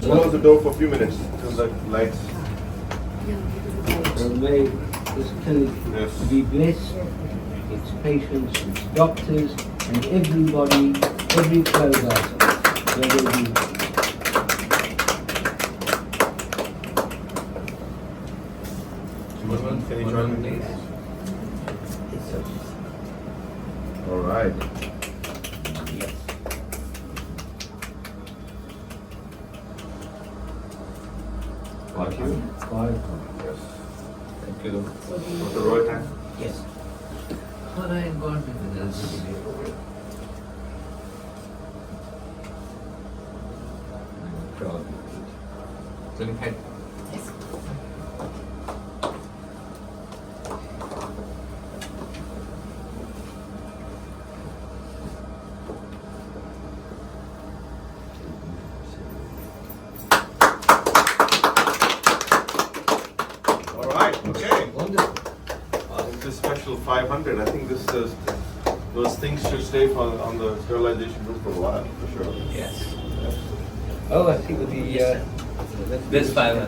close the door for a few minutes till the lights. May this clinic Yes. be blessed, its patients, its doctors, and everybody, every closer. There will be Can you join me, please? All right. Thank you. Yes. Thank you. Dr. Roy, thank you. Yes. But I ain't gone to the Clinic head. All right. Okay. Wonderful. This special 500. I think this is, those things should stay on the sterilization room for a while, for sure. Yes. Oh, I think with the This 500.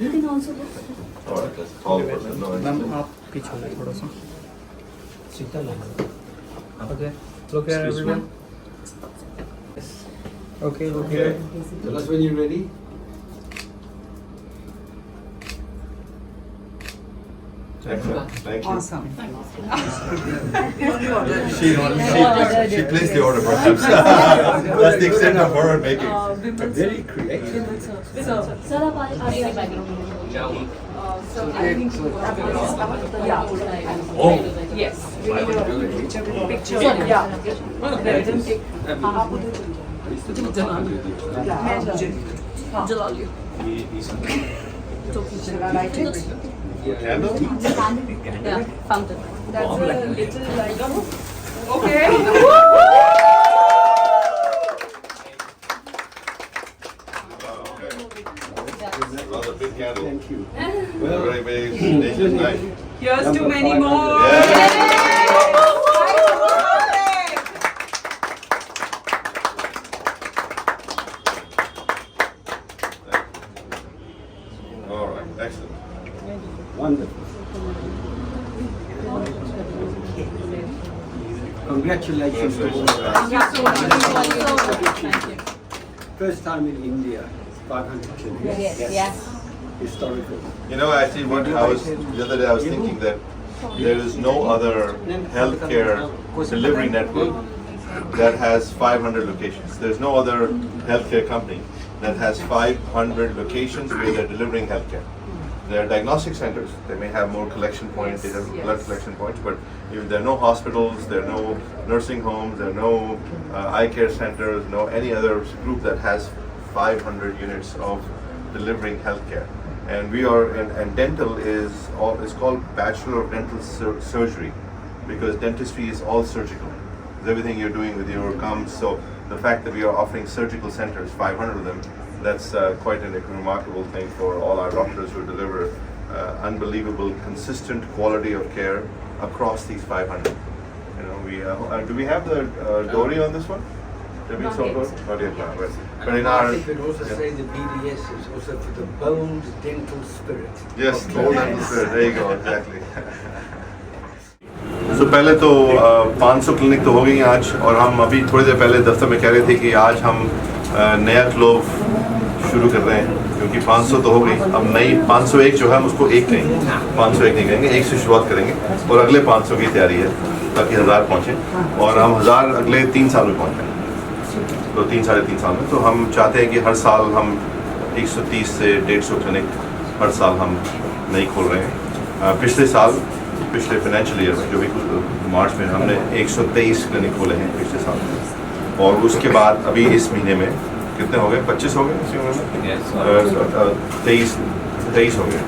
You can also look. All right. That's tall person. No, ma'am it's- आप पीछे हो जाए थोड़ा सा Sita okay look here Excuse everyone okay look here Tell us when you're ready. Excellent. Thank you. awesome She placed the order perhaps. That's the extent of her making. Very creative. Sir, आप आगे background So I think yes. Picture. Yeah. Jalal. Candle? Yeah, fountain. That's a little like. Okay. Rather big candle. Thank you. Very, very dangerous knife. Here's to many 500. more. Yeah. All right, excellent. Wonderful. Congratulations to all. Thank you so much. First time in India, 500 clinics. Yes. Historical. You know, actually, what I was the other day, I was thinking that there is no other healthcare delivery network that has 500 locations. There's no other healthcare company that has 500 locations where they're delivering healthcare. There are diagnostic centers. They may have more collection points, they have blood collection points, but if there are no hospitals, there are no nursing homes, there are no eye care centers, no any other group that has 500 units of delivering healthcare. And we are, and dental is called Bachelor of Dental Surgery, because dentistry is all surgical. It's everything you're doing with your gums. So the fact that we are offering surgical centers, 500 of them, that's quite a remarkable thing for all our doctors who deliver unbelievable, consistent quality of care across these 500. You know, we do we have the Dory on this one? Did we saw Dory? Not yet, no, but in our I think we'd also say the BDS is also for the bold dental spirit. yes, bold and spirit. There you go, exactly. So पहले तो 500 clinic तो हो गई आज, और हम अभी थोड़ी देर पहले दफ्तर में कह रहे थे कि आज हम नया क्लोव शुरू कर रहे हैं, क्योंकि 500 तो हो गई, अब नई 501 जो है हम उसको एक नहीं, 501 नहीं करेंगे, एक से शुरुआत करेंगे, और अगले 500 की तैयारी है ताकि 1000 पहुँचे, और हम 1000 अगले 3 साल में पहुँच जाएंगे, तो 3-3.5 साल में। तो हम चाहते हैं कि हर साल हम 130 से 150 क्लिनिक हर साल हम नई खोल रहे हैं। पिछले साल, पिछले फाइनेंशियल ईयर में जो भी मार्च में हमने 123 क्लिनिक खोले हैं पिछले साल, और उसके बाद अभी इस महीने में कितने हो गए? 25 हो गए इसी महीने में, 23 हो गए,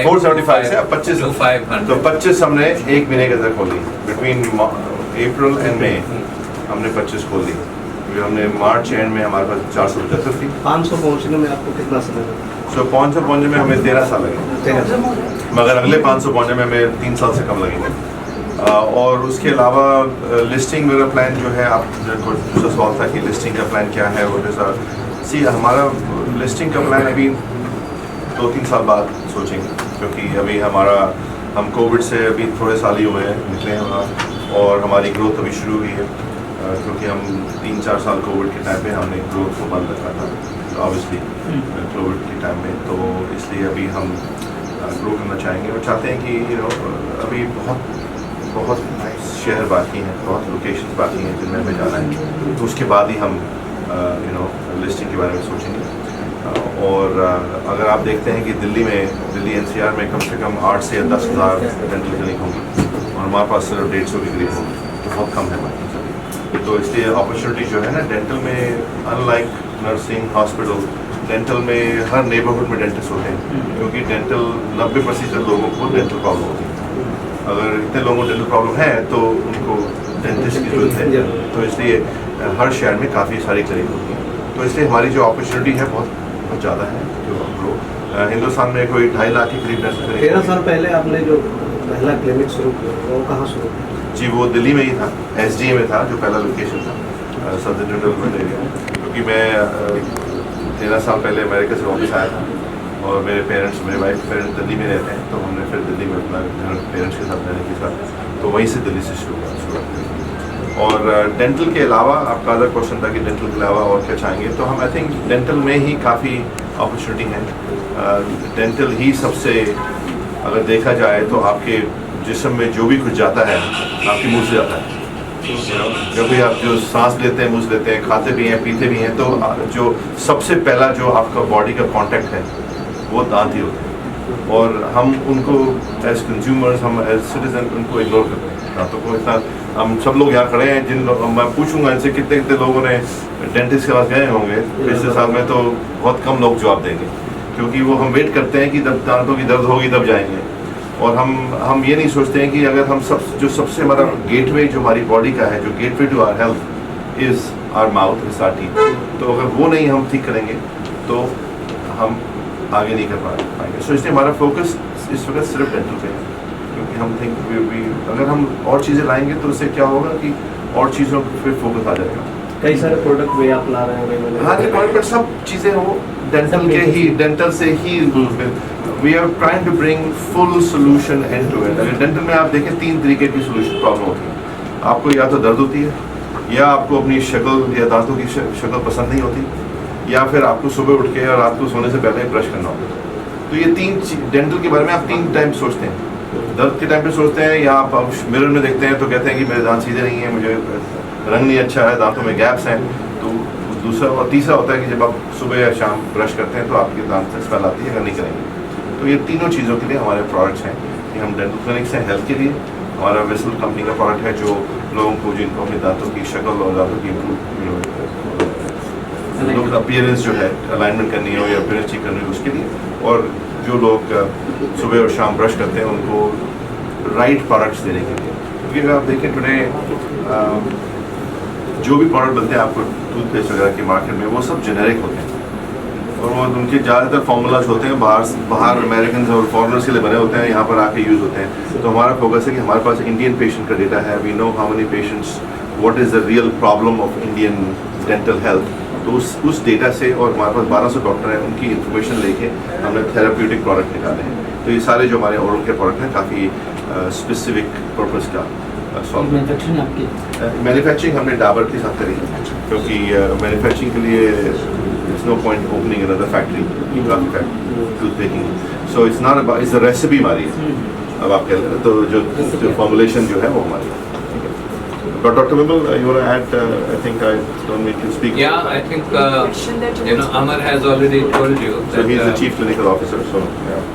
475 से अब 25, तो 25 हमने एक महीने के अंदर खोल दी, बिटवीन अप्रैल एंड मई हमने 25 खोल दी, क्योंकि हमने मार्च एंड में हमारे पास 475 थी। 500 पहुंचने में आपको कितना समय लगा? सो 500 पहुंचने में हमें 13 साल लगे। 13 साल। मगर अगले 500 पहुँचने में मेरे 3 साल से कम लगेंगे। और उसके अलावा लिस्टिंग मेरा प्लान जो है, आप दूसरा सवाल था कि लिस्टिंग का प्लान क्या है, वो सी हमारा लिस्टिंग का प्लान अभी 2-3 साल बाद सोचेंगे, क्योंकि अभी हम कोविड से अभी थोड़े साल ही हुए हैं निकले हैं और हमारी ग्रोथ अभी शुरू हुई है, क्योंकि हम 3-4 साल कोविड के टाइम पे हमने ग्रोथ को बंद रखा था ऑब्वियसली कोविड के टाइम में, तो इसलिए अभी हम ग्रो करना चाहेंगे और चाहते हैं कि अभी बहुत शहर बाकी हैं, बहुत लोकेशंस बाकी हैं जिनमें हमें जाना है, तो उसके बाद ही हम लिस्टिंग के बारे में सोचेंगे। और अगर आप देखते हैं कि दिल्ली NCR में कम से कम 8 से 10 हज़ार डेंटल क्लिनिक होंगे और हमारे पास सिर्फ 150 के करीब होंगे, तो बहुत कम है हमारे पास। तो इसलिए अपॉर्चुनिटी जो है ना डेंटल में, अनलाइक नर्सिंग हॉस्पिटल, डेंटल में हर नेबरहुड में डेंटिस्ट होते हैं, क्योंकि डेंटल 90% लोगों को डेंटल प्रॉब्लम होती है। अगर इतने लोगों को डेंटल प्रॉब्लम है तो उनको डेंटिस्ट की जरूरत है, तो इसलिए हर शहर में काफ़ी सारी क्लिनिक होती हैं, तो इसलिए हमारी जो अपॉर्चुनिटी है बहुत ज़्यादा है। जो हम लोग हिंदुस्तान में कोई 2.5 लाख के करीब डेंटल क्लिनिक। 13 साल पहले आपने जो पहला क्लिनिक शुरू किया वो कहाँ शुरू किया? जी, वो दिल्ली में ही था, SDA में था जो पहला लोकेशन था, सदर्न डेवलपमेंट एरिया, क्योंकि मैं 13 साल पहले अमेरिका से वापस आया था और मेरे वाइफ पेरेंट्स दिल्ली में रहते हैं, तो हमने फिर दिल्ली में अपना पेरेंट्स के साथ रहने के साथ, तो वहीं से दिल्ली से शुरुआत की। और डेंटल के अलावा आपका अदर क्वेश्चन था कि डेंटल के अलावा और क्या चाहेंगे, तो हम आई थिंक डेंटल में ही काफ़ी अपॉर्चुनिटी है। डेंटल ही सबसे, अगर देखा जाए तो आपके जिस्म में जो भी कुछ जाता है आपके मुंह से जाता है। जब भी आप जो सांस लेते हैं, मुँह से लेते हैं, खाते भी हैं, पीते भी हैं, तो जो सबसे पहला जो आपका बॉडी का कांटेक्ट है वो दांत ही होते हैं, और हम उनको एज कंज्यूमर्स, हम एज सिटीजन उनको इग्नोर करते हैं दांतों को। इतना हम सब लोग यहाँ खड़े हैं, मैं पूछूंगा इनसे कितने लोगों ने डेंटिस्ट के पास गए होंगे पिछले साल में, तो बहुत कम लोग जवाब देंगे, क्योंकि वो हम वेट करते हैं कि जब दांतों की दर्द होगी तब जाएंगे, और हम ये नहीं सोचते हैं कि अगर हम सबसे हमारा गेटवे जो हमारी बॉडी का है, जो gateway to our health is our mouth, is our teeth, तो अगर वो नहीं हम ठीक करेंगे तो हम आगे नहीं कर पाएंगे। सो इसलिए हमारा फोकस इस वक्त सिर्फ डेंटल पे है, क्योंकि हम थिंक अगर हम और चीज़ें लाएंगे तो उससे क्या होगा कि और चीज़ों पे फोकस आ जाएगा। कई सारे प्रोडक्ट भी आप ला रहे हैं। हाँ, पर सब चीज़ें वो डेंटल से ही we are trying to bring full solution end to end. अगर डेंटल में आप देखें 3 तरीके की सोल्यूशन प्रॉब्लम होती है। आपको या तो दर्द होती है, या आपको अपनी शक्ल या दांतों की शक्ल पसंद नहीं होती, या फिर आपको सुबह उठ के और रात को सोने से पहले ब्रश करना होता है। तो ये 3 डेंटल के बारे में आप 3 टाइम सोचते हैं। दर्द के टाइम पे सोचते हैं, या आप मिरर में देखते हैं तो कहते हैं कि मेरे दांत सीधे नहीं है, मुझे रंग नहीं अच्छा है, दांतों में गैप्स हैं। तो दूसरा और तीसरा होता है कि जब आप सुबह या शाम ब्रश करते हैं तो आपके दांत से स्मेल आती है, अगर नहीं करेंगे। तो ये तीनों चीज़ों के लिए हमारे प्रोडक्ट्स हैं कि हम डेंटल क्लिनिक्स हैं हेल्थ के लिए। हमारा विसल कंपनी का प्रोडक्ट है जो लोगों को, जिनको अपने दांतों की शक्ल और दांतों की लोग अपीयरेंस जो है अलाइनमेंट करनी हो या अपीयरेंस ठीक करनी हो उसके लिए, और जो लोग सुबह और शाम ब्रश करते हैं उनको राइट प्रोडक्ट्स देने के लिए। क्योंकि अगर आप देखें टुडे जो भी प्रोडक्ट बनते हैं आपको टूथपेस्ट वगैरह के मार्केट में, वो सब जेनेरिक होते हैं, और वो उनके ज़्यादातर फार्मूलाज होते हैं बाहर अमेरिकन और फॉरेनर्स के लिए बने होते हैं, यहाँ पर आके यूज़ होते हैं। तो हमारा फोकस है कि हमारे पास इंडियन पेशेंट का डेटा है, we know how many patients, what is the real problem of Indian dental health. तो उस डेटा से, और हमारे पास 1200 डॉक्टर हैं, उनकी इन्फॉर्मेशन लेके हमने थेराप्यूटिक प्रोडक्ट निकाले हैं। तो ये सारे जो हमारे ओरल के प्रोडक्ट हैं काफ़ी स्पेसिफिक पर्पस का सॉल्व। मैन्युफैक्चरिंग हमने डाबर के साथ करी, क्योंकि मैन्युफैक्चरिंग के लिए it's no point opening another factory tooth making. So it's not about, it's the recipe हमारी है। अब आप कह रहे तो जो फॉर्मुलेशन जो है वो हमारी है। But Dr. Wimble, you want to add? I think I don't need to speak. Yeah, I think Amar has already told you that. So he's the chief clinical officer. So yeah.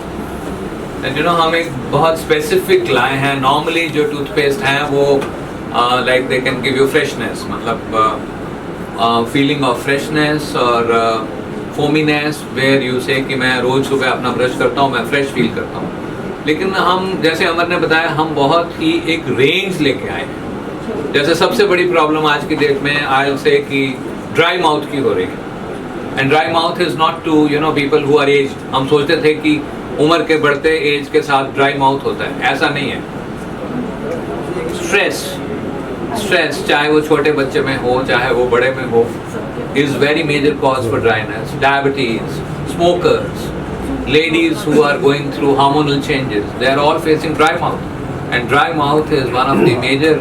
And हम एक बहुत specific लाए हैं। Normally जो toothpaste हैं वो like they can give you freshness, मतलब feeling of freshness और फोमीनेस, वेयर यू से कि मैं रोज सुबह अपना ब्रश करता हूँ, मैं फ्रेश फील करता हूँ। लेकिन हम, जैसे अमर ने बताया, हम बहुत ही एक रेंज लेके आए हैं। जैसे सबसे बड़ी प्रॉब्लम आज की डेट में आई से कि ड्राई माउथ की हो रही है, and dry mouth is not to people who are aged. हम सोचते थे कि उम्र के बढ़ते एज के साथ ड्राई माउथ होता है, ऐसा नहीं है। स्ट्रेस चाहे वो छोटे बच्चे में हो चाहे वो बड़े में हो is very major cause for dryness. Diabetes, smokers, ladies who are going through hormonal changes, they are all facing dry mouth, and dry mouth is one of the major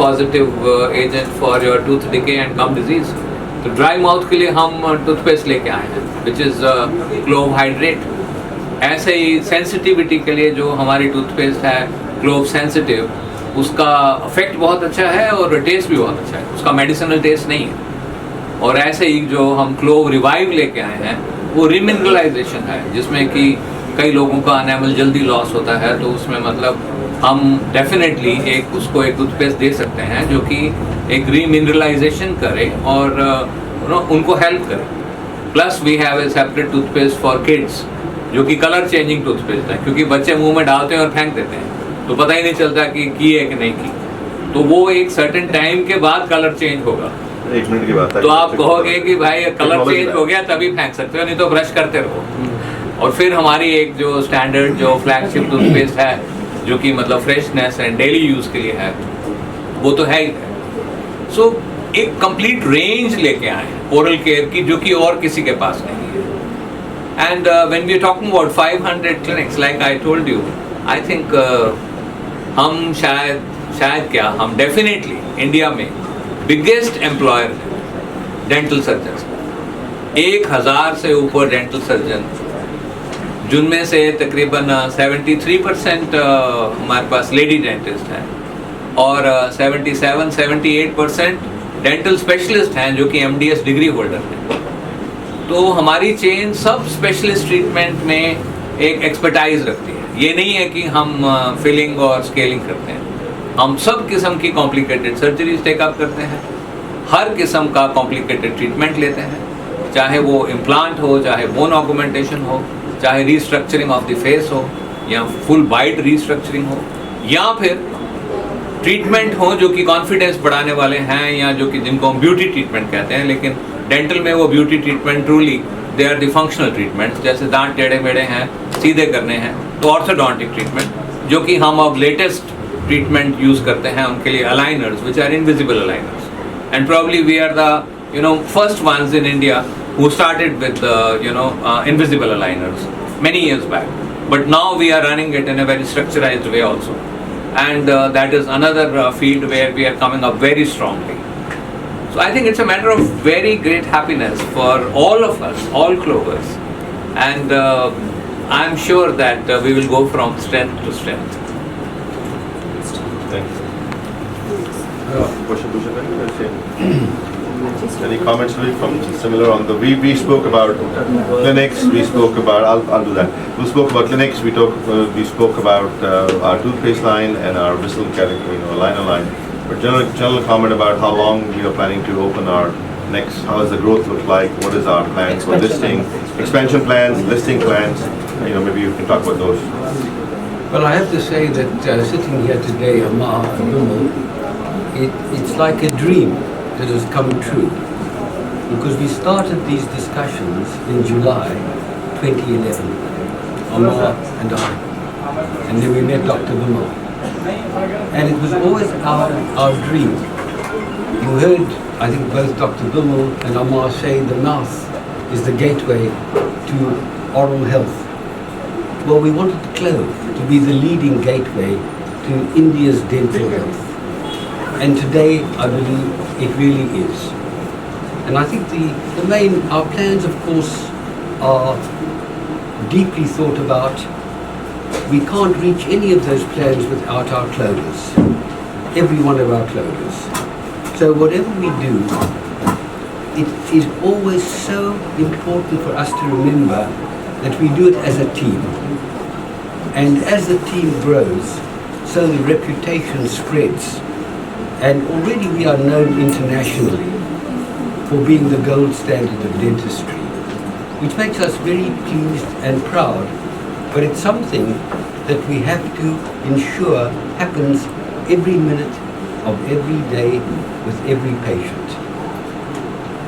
positive agent for your tooth decay and gum disease. तो dry mouth के लिए हम toothpaste लेके आए हैं which is clove hydrate. ऐसे ही sensitivity के लिए जो हमारी टूथपेस्ट है क्लोव सेंसिटिव, उसका इफेक्ट बहुत अच्छा है और टेस्ट भी बहुत अच्छा है, उसका मेडिसिनल टेस्ट नहीं है। और ऐसे ही जो हम क्लोव रिवाइव लेके आए हैं वो रिमिनरलाइजेशन है, जिसमें कि कई लोगों का एनामल जल्दी लॉस होता है, तो उसमें मतलब हम डेफिनेटली उसको एक टूथपेस्ट दे सकते हैं जो कि एक रीमिनरलाइजेशन करे और उनको हेल्प करे। Plus we have a separate toothpaste for kids जो कि कलर चेंजिंग टूथपेस्ट है, क्योंकि बच्चे मुंह में डालते हैं और फेंक देते हैं तो पता ही नहीं चलता कि की है कि नहीं की, तो वो एक सर्टेन टाइम के बाद कलर चेंज होगा। 1 मिनट की बात है। तो आप कहोगे कि भाई कलर चेंज हो गया तभी फेंक सकते हो, नहीं तो ब्रश करते रहो। और फिर हमारी एक जो स्टैंडर्ड जो फ्लैगशिप टूथपेस्ट है जो कि मतलब फ्रेशनेस एंड डेली यूज के लिए है, वो तो है ही है। सो एक कंप्लीट रेंज लेके आए हैं ओरल केयर की जो कि और किसी के पास नहीं है। And when we are talking about 500 clinics like I told you, I think हम शायद क्या हम डेफिनेटली इंडिया में बिगेस्ट एम्प्लॉयर डेंटल सर्जन, 1000 से ऊपर डेंटल सर्जन, जिनमें से तकरीबन 73% हमारे पास लेडी डेंटिस्ट हैं और 77-78% डेंटल स्पेशलिस्ट हैं जो कि MDS डिग्री होल्डर हैं। तो हमारी चेन सब स्पेशलिस्ट ट्रीटमेंट में एक एक्सपर्टाइज रखती है। ये नहीं है कि हम फिलिंग और स्केलिंग करते हैं, हम सब किस्म की कॉम्प्लिकेटेड सर्जरीज टेकअप करते हैं, हर किस्म का कॉम्प्लिकेटेड ट्रीटमेंट लेते हैं, चाहे वो इम्प्लांट हो, चाहे बोन ऑगमेंटेशन हो, चाहे रीस्ट्रक्चरिंग ऑफ द फेस हो या फुल बाइट रीस्ट्रक्चरिंग हो, या फिर ट्रीटमेंट हो जो कि कॉन्फिडेंस बढ़ाने वाले हैं या जो कि जिनको हम ब्यूटी ट्रीटमेंट कहते हैं, लेकिन डेंटल में वो beauty treatment truly they are the functional treatment. जैसे दांत टेढ़े मेढ़े हैं, सीधे करने हैं तो ऑर्थोडोंटिक ट्रीटमेंट, जो कि हम अब लेटेस्ट ट्रीटमेंट यूज़ करते हैं उनके लिए aligners which are invisible aligners, and probably we are the first ones in India who started with invisible aligners many years back, but now we are running it in a very structurized way also, and that is another field where we are coming up very strongly. So I think it's a matter of very great happiness for all of us, all Clovers, and I'm sure that we will go from strength to strength. Thank you. Question? Any comments from similar on the we spoke about clinics, we spoke about I'll do that. We spoke about clinics, we spoke about our toothpaste line and our whistle category, liner line. But general comment about how long we are planning to open our next, how does the growth look like, what is our plans for listing, expansion plans, listing plans, maybe you can talk about those. Well, I have to say that sitting here today, Amar and Vimal, it's like a dream that has come true, because we started these discussions in July 2011, Amar and I, and then we met Dr. Vimal, and it was always our dream. You heard, I think, both Dr. Vimal and Amar say the mouth is the gateway to oral health. Well, we wanted Clove to be the leading gateway to India's dental health. And today, I believe it really is. And I think our plans, of course, are deeply thought about. We can't reach any of those plans without our clovers, every one of our clovers. So whatever we do, it is always so important for us to remember that we do it as a team. And as the team grows, so the reputation spreads. And already we are known internationally for being the gold standard of dentistry, which makes us very pleased and proud, but it's something that we have to ensure happens every minute of every day with every patient.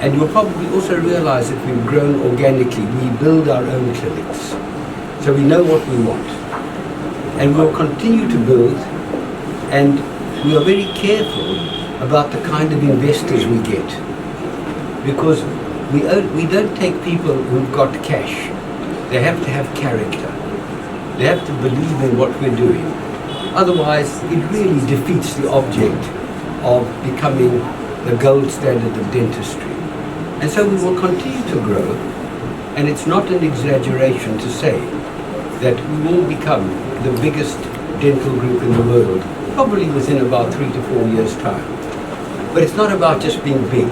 And you'll probably also realize that we've grown organically. We build our own clinics. So we know what we want. And we'll continue to build, and we are very careful about the kind of investors we get. Because we don't take people who've got cash. They have to have character. They have to believe in what we're doing. Otherwise, it really defeats the object of becoming the gold standard of dentistry. And so we will continue to grow, and it's not an exaggeration to say that we will become the biggest dental group in the world, probably within about 3 to 4 years' time. But it's not about just being big.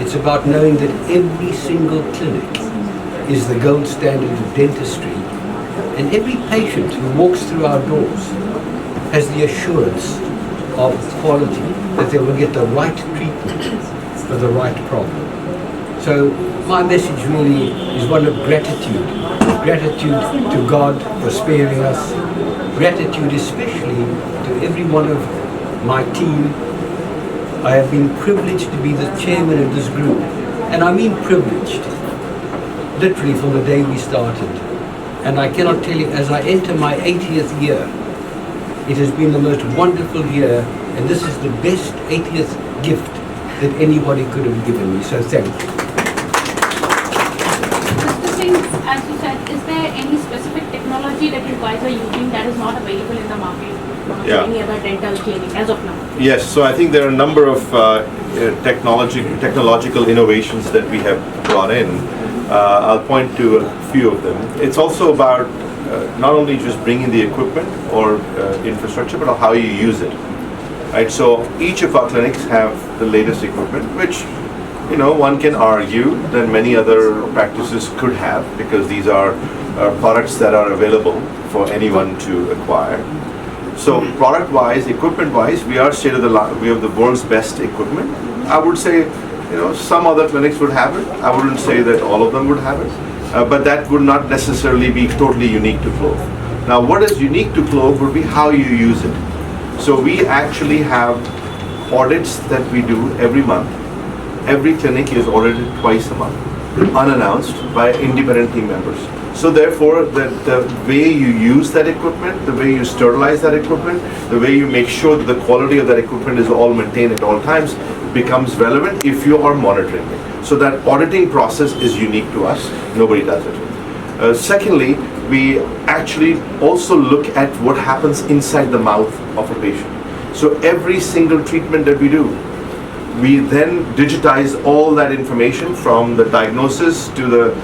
It's about knowing that every single clinic is the gold standard of dentistry, and every patient who walks through our doors has the assurance of quality, that they will get the right treatment for the right problem. So my message really is one of gratitude. Gratitude to God for sparing us. Gratitude especially to every one of my team. I have been privileged to be the chairman of this group. And I mean privileged. Literally from the day we started. And I cannot tell you, as I enter my 80th year, it has been the most wonderful year, and this is the best 80th gift that anybody could have given me. So thank you. Mr. Singh, as you said, is there any specific technology that you guys are using that is not available in the market? Yeah. Any other dental clinic as of now? Yes, so I think there are a number of technological innovations that we have brought in. I'll point to a few of them. It's also about not only just bringing the equipment or infrastructure, but how you use it. Right. So each of our clinics have the latest equipment, which, you know, one can argue that many other practices could have, because these are products that are available for anyone to acquire. So product-wise, equipment-wise, we are state of the art. We have the world's best equipment. I would say, you know, some other clinics would have it. I wouldn't say that all of them would have it, but that would not necessarily be totally unique to Clove. Now, what is unique to Clove would be how you use it. So we actually have audits that we do every month. Every clinic is audited twice a month, unannounced by independent team members. So therefore, the way you use that equipment, the way you sterilize that equipment, the way you make sure that the quality of that equipment is all maintained at all times becomes relevant if you are monitoring it. So that auditing process is unique to us. Nobody does it. Secondly, we actually also look at what happens inside the mouth of a patient. So every single treatment that we do, we then digitize all that information, from the diagnosis to the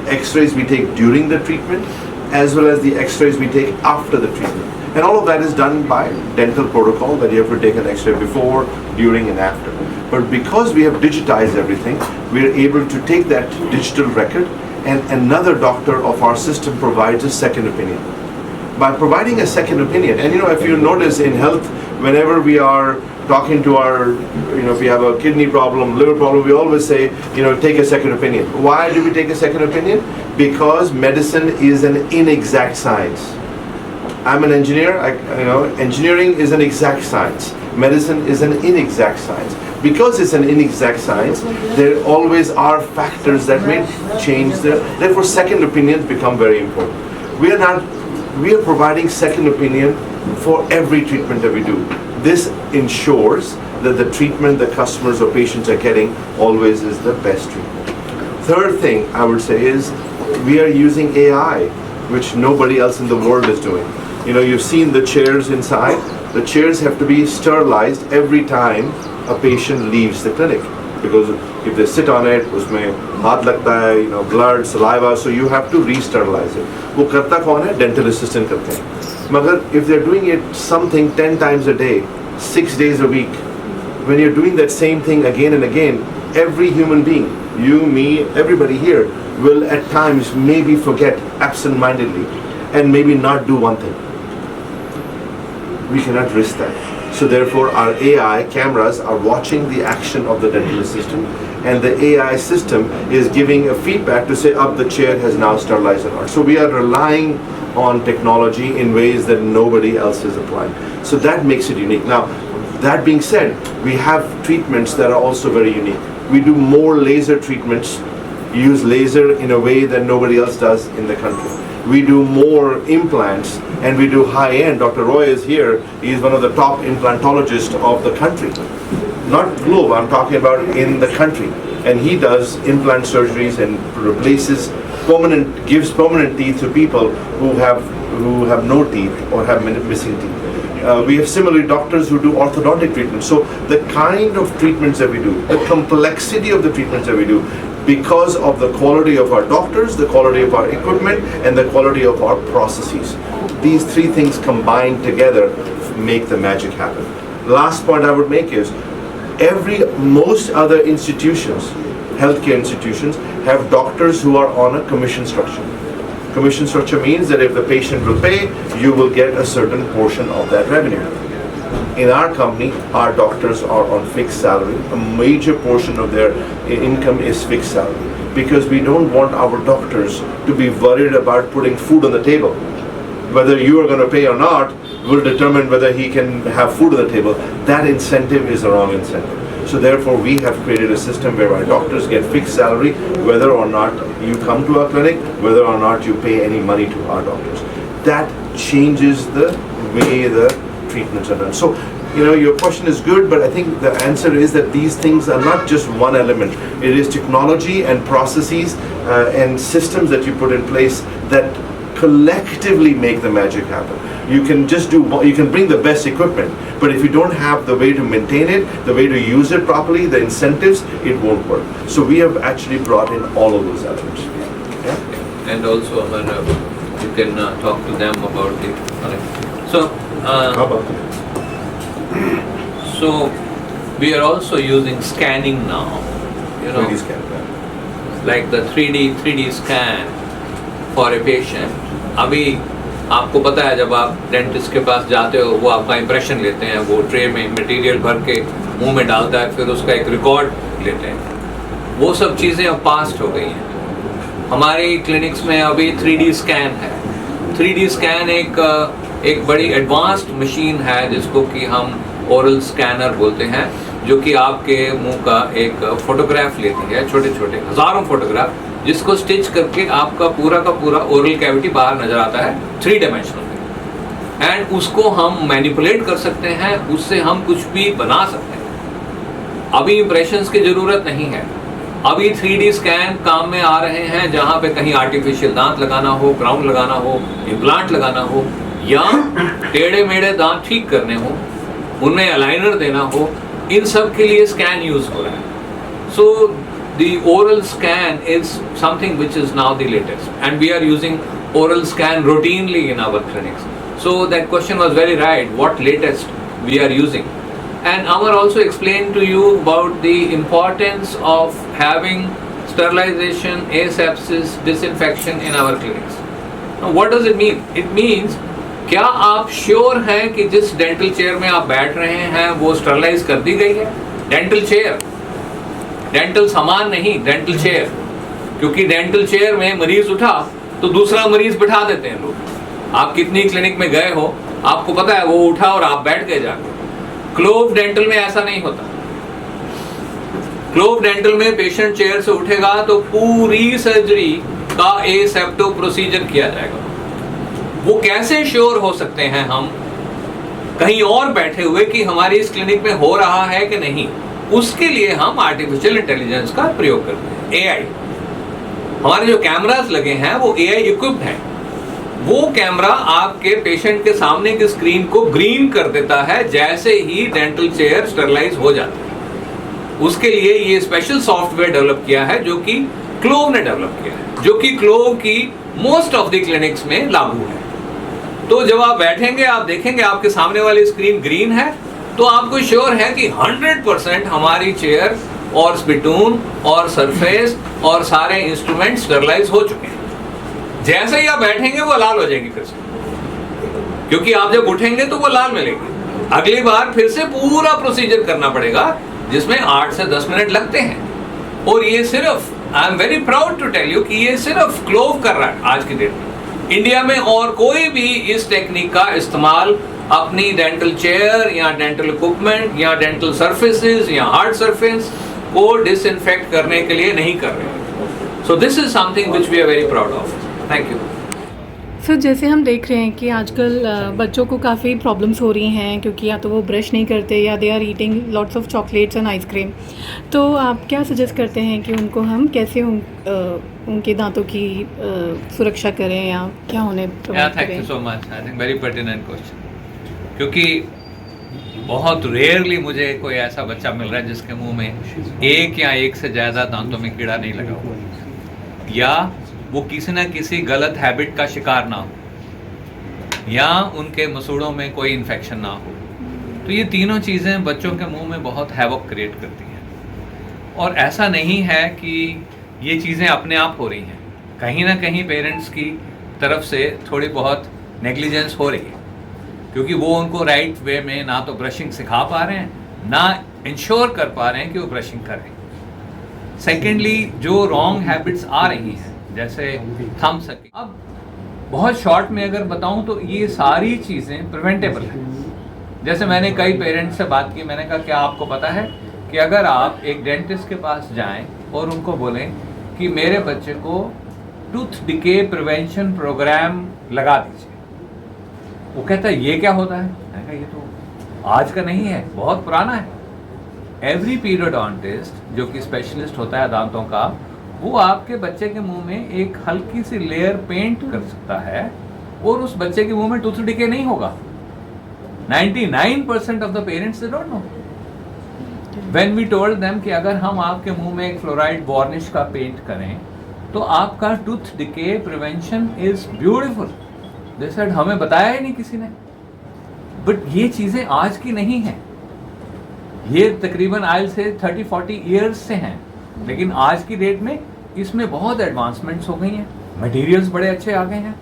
x-rays we take during the treatment, as well as the x-rays we take after the treatment. And all of that is done by dental protocol, that you have to take an x-ray before, during and after. But because we have digitized everything, we are able to take that digital record, and another doctor of our system provides a second opinion. By providing a second opinion, and you know, if you notice in health, whenever we are talking to our, you know, if we have a kidney problem, liver problem, we always say, you know, take a second opinion. Why do we take a second opinion? Because medicine is an inexact science. I'm an engineer, engineering is an exact science. Medicine is an inexact science. Because it's an inexact science, there always are factors that may change therefore second opinions become very important. We are providing second opinion for every treatment that we do. This ensures that the treatment the customers or patients are getting always is the best treatment. Third thing I would say is we are using AI, which nobody else in the world is doing. You know, you've seen the chairs inside. The chairs have to be sterilized every time a patient leaves the clinic, because if they sit on it, उसमें हाथ लगता है, you know, blood, saliva, so you have to re-sterilize it. वो करता कौन है? Dental assistant करते हैं. मगर if they're doing it something 10 times a day, 6 days a week, when you're doing that same thing again and again, every human being, you, me, everybody here, will at times maybe forget absent-mindedly and maybe not do one thing. We cannot risk that. So therefore our AI cameras are watching the action of the dental assistant, and the AI system is giving a feedback to say, up the chair has now sterilized or not. So we are relying on technology in ways that nobody else is applying. So that makes it unique. Now, that being said, we have treatments that are also very unique. We do more laser treatments use laser in a way that nobody else does in the country. We do more implants and we do high-end. Dr. Roy is here. He is one of the top implantologists of the country. Not globe, I'm talking about in the country. And he does implant surgeries and replaces gives permanent teeth to people who have no teeth or have missing teeth. We have similarly doctors who do orthodontic treatments. So the kind of treatments that we do, the complexity of the treatments that we do, because of the quality of our doctors, the quality of our equipment, and the quality of our processes. These three things combined together make the magic happen. Last point I would make is, most other institutions, healthcare institutions, have doctors who are on a commission structure. Commission structure means that if the patient will pay, you will get a certain portion of that revenue. In our company, our doctors are on fixed salary. A major portion of their income is fixed salary, because we don't want our doctors to be worried about putting food on the table. Whether you are going to pay or not will determine whether he can have food on the table. That incentive is the wrong incentive. So therefore, we have created a system where our doctors get fixed salary, whether or not you come to our clinic, whether or not you pay any money to our doctors. That changes the way the treatments are done. So, your question is good, but I think the answer is that these things are not just one element. It is technology and processes and systems that you put in place that collectively make the magic happen. You can bring the best equipment, but if you don't have the way to maintain it, the way to use it properly, the incentives, it won't work. So we have actually brought in all of those elements. Yeah? And also, Aman, you can talk to them about it. So, How about so we are also using scanning now. 3D scan? Like the 3D scan for a patient. अभी आपको पता है, जब आप dentist के पास जाते हो, वो आपका इम्प्रेशन लेते हैं, वो ट्रे में मटेरियल भर के मुंह में डालता है, फिर उसका एक रिकॉर्ड लेते हैं. वो सब चीज़ें अब पास्ट हो गई हैं. हमारी क्लिनिक्स में अभी 3D स्कैन है. 3D स्कैन एक बड़ी एडवांस्ड मशीन है जिसको कि हम ओरल स्कैनर बोलते हैं, जो कि आपके मुंह का एक फोटोग्राफ लेती है, छोटे छोटे हजारों फोटोग्राफ, जिसको स्टिच करके आपका पूरा का पूरा ओरल कैविटी बाहर नजर आता है 3 डायमेंशनल में. एंड उसको हम मैनिपुलेट कर सकते हैं, उससे हम कुछ भी बना सकते हैं. अभी इंप्रेशंस की जरूरत नहीं है. अभी 3D स्कैन काम में आ रहे हैं, जहां पे कहीं आर्टिफिशियल दांत लगाना हो, क्राउन लगाना हो, इम्प्लांट लगाना हो, या टेढ़े मेढ़े दांत ठीक करने हो, उनमें अलाइनर देना हो, इन सब के लिए स्कैन यूज हो रहा है. सो the oral scan is something which is now the latest, and we are using oral scan routinely in our clinics. So that question was very right, what latest we are using. And Amar also explained to you about the importance of having sterilization, asepsis, disinfection in our clinics. Now what does it mean? It means, क्या आप sure हैं कि जिस dental chair में आप बैठ रहे हैं वो स्टरलाइज कर दी गई है? डेंटल चेयर, डेंटल सामान नहीं, डेंटल चेयर. क्योंकि डेंटल चेयर में मरीज उठा तो दूसरा मरीज बिठा देते हैं लोग. आप कितनी क्लिनिक में गए हो, आपको पता है, वो उठा और आप बैठ गए जाके. क्लोव डेंटल में ऐसा नहीं होता. क्लोव डेंटल में पेशेंट चेयर से उठेगा तो पूरी सर्जरी का एसेप्टो प्रोसीजर किया जाएगा. वो कैसे श्योर हो सकते हैं हम कहीं और बैठे हुए कि हमारी इस क्लिनिक में हो रहा है कि नहीं? उसके लिए हम आर्टिफिशियल इंटेलिजेंस का प्रयोग करते हैं, एआई. हमारे जो कैमरास लगे हैं वो एआई इक्विप्ड हैं. वो कैमरा आपके पेशेंट के सामने की स्क्रीन को ग्रीन कर देता है जैसे ही डेंटल चेयर स्टरलाइज हो जाती है. उसके लिए ये स्पेशल सॉफ्टवेयर डेवलप किया है, जो कि क्लोव ने डेवलप किया है, जो कि क्लोव की मोस्ट ऑफ द क्लिनिक्स में लागू है. तो जब आप बैठेंगे, आप देखेंगे आपके सामने वाली स्क्रीन ग्रीन है, तो आपको श्योर है कि 100% हमारी चेयर और स्पिटून और सरफेस और सारे इंस्ट्रूमेंट स्टरलाइज हो चुके हैं. जैसे ही आप बैठेंगे वो लाल हो जाएगी फिर से, क्योंकि आप जब उठेंगे तो वो लाल मिलेगी. अगली बार फिर से पूरा प्रोसीजर करना पड़ेगा, जिसमें 8 से 10 मिनट लगते हैं. और ये सिर्फ, I am very proud to tell you कि ये सिर्फ क्लोव कर रहा है आज की डेट में. इंडिया में और कोई भी इस टेक्निक का इस्तेमाल अपनी डेंटल चेयर या डेंटल इक्विपमेंट या डेंटल सर्फेसिस या हार्ड सरफेस को डिसइंफेक्ट करने के लिए नहीं कर रहे. So this is something which we are very proud of. Thank you. Sir जैसे हम देख रहे हैं कि आजकल बच्चों को काफ़ी प्रॉब्लम्स हो रही हैं क्योंकि या तो वो ब्रश नहीं करते या they are eating lots of chocolates and ice cream, तो आप क्या सजेस्ट करते हैं कि उनको हम कैसे उनके दांतों की सुरक्षा करें या क्या उन्हें Yeah, प्रोवाइड thank you करें? so much. I think very pertinent question. क्योंकि बहुत रेयरली मुझे कोई ऐसा बच्चा मिल रहा है जिसके मुंह में एक या एक से ज़्यादा दांतों में कीड़ा नहीं लगा हुआ, या वो किसी न किसी गलत हैबिट का शिकार ना हो, या उनके मसूड़ों में कोई इन्फेक्शन ना हो। तो ये तीनों चीज़ें बच्चों के मुंह में बहुत हैवक क्रिएट करती हैं। और ऐसा नहीं है कि ये चीज़ें अपने आप हो रही हैं, कहीं ना कहीं पेरेंट्स की तरफ से थोड़ी बहुत नेग्लिजेंस हो रही है, क्योंकि वो उनको राइट वे में ना तो ब्रशिंग सिखा पा रहे हैं, ना इंश्योर कर पा रहे हैं कि वो ब्रशिंग करें। सेकेंडली, जो रॉन्ग हैबिट्स आ रही हैं जैसे थम सके, अब बहुत शॉर्ट में अगर बताऊं तो ये सारी चीज़ें प्रिवेंटेबल हैं। जैसे मैंने कई पेरेंट्स से बात की, मैंने कहा क्या आपको पता है कि अगर आप एक डेंटिस्ट के पास जाएं और उनको बोलें कि मेरे बच्चे को टूथ डिके प्रिवेंशन प्रोग्राम लगा दीजिए, वो कहता है ये क्या होता है? मैंने कहा ये तो आज का नहीं है, बहुत पुराना है। एवरी पीरियोडोंटिस्ट जो कि स्पेशलिस्ट होता है दांतों का, वो आपके बच्चे के मुंह में एक हल्की सी लेयर पेंट कर सकता है और उस बच्चे के मुंह में टूथ डिके नहीं होगा। 99% of the parents they don't know. When we told them कि अगर हम आपके मुंह में एक फ्लोराइड वार्निश का पेंट करें तो आपका tooth decay prevention is beautiful, they said हमें बताया ही नहीं किसी ने। बट ये चीजें आज की नहीं है, ये तकरीबन आयल से 30-40 ईयर्स से हैं, लेकिन आज की डेट में इसमें बहुत एडवांसमेंट्स हो गई हैं, मटेरियल्स बड़े अच्छे आ गए हैं,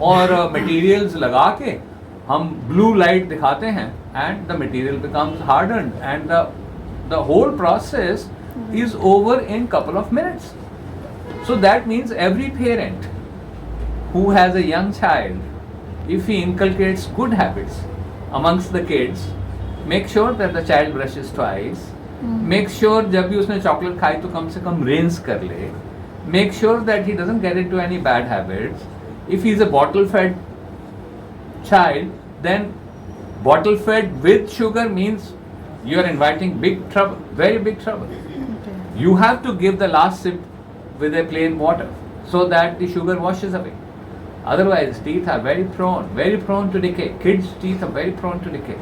और मटेरियल्स लगा के हम ब्लू लाइट दिखाते हैं and the material becomes hardened and the whole process is over in couple of minutes. So that means every parent who has a young child, if he inculcates good habits amongst the kids, make sure that the child brushes twice, make sure जब भी उसने chocolate खाई तो कम से कम rinse कर ले, make sure that he doesn't get into any bad habits. If he is a bottle fed child, then bottle fed with sugar means you are inviting big trouble, very big trouble. You have to give the last sip with a plain water so that the sugar washes away. Otherwise, teeth are very prone to decay. Kids' teeth are very prone to decay.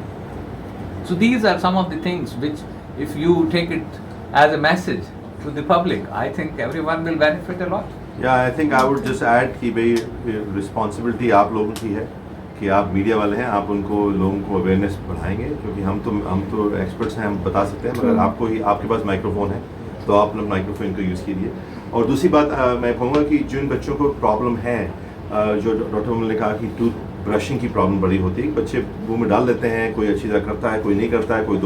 So these are some of the things which, if you take it as a message to the public, I think everyone will benefit a lot. Yeah, I think I would just add कि भाई responsibility आप लोगों की है कि आप media वाले हैं, आप उनको लोगों को अवेयरनेस बढ़ाएंगे, क्योंकि हम तो एक्सपर्ट्स हैं, हम बता सकते हैं, मगर आपको ही आपके पास माइक्रोफोन है तो आप लोग माइक्रोफोन को यूज़ कीजिए। और दूसरी बात मैं कहूँगा कि जिन बच्चों को प्रॉब्लम है, जो डॉक्टर ने कहा कि टूथ ब्रशिंग की प्रॉब्लम बड़ी होती है, बच्चे मुंह में डाल लेते हैं, कोई अच्छी तरह करता है, कोई नहीं करता है, कोई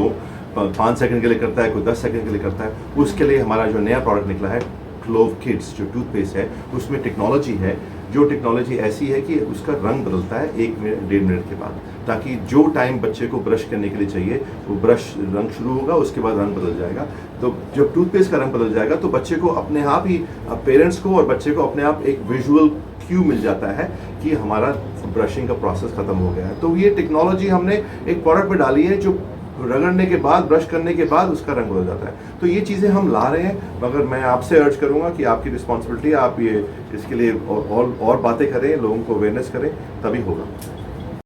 5 सेकंड के लिए करता है, कोई 10 सेकंड के लिए करता है। उसके लिए हमारा जो नया प्रोडक्ट निकला है क्लोव किड्स, जो टूथपेस्ट है, उसमें टेक्नोलॉजी है, जो टेक्नोलॉजी ऐसी है कि उसका रंग बदलता है 1 मिनट 1.5 मिनट के बाद, ताकि जो टाइम बच्चे को ब्रश करने के लिए चाहिए वो ब्रश रंग शुरू होगा, उसके बाद रंग बदल जाएगा। तो जब टूथपेस्ट का रंग बदल जाएगा तो बच्चे को अपने आप ही, पेरेंट्स को और बच्चे को अपने आप एक विजुअल क्यू मिल जाता है कि हमारा ब्रशिंग का प्रोसेस खत्म हो गया है। तो ये टेक्नोलॉजी हमने एक प्रोडक्ट में डाली है जो रगड़ने के बाद, ब्रश करने के बाद उसका रंग बदल जाता है। तो ये चीज़ें हम ला रहे हैं, मगर मैं आपसे अर्ज करूंगा कि आपकी रिस्पॉन्सिबिलिटी, आप ये इसके लिए और बातें करें, लोगों को अवेयरनेस करें, तभी होगा।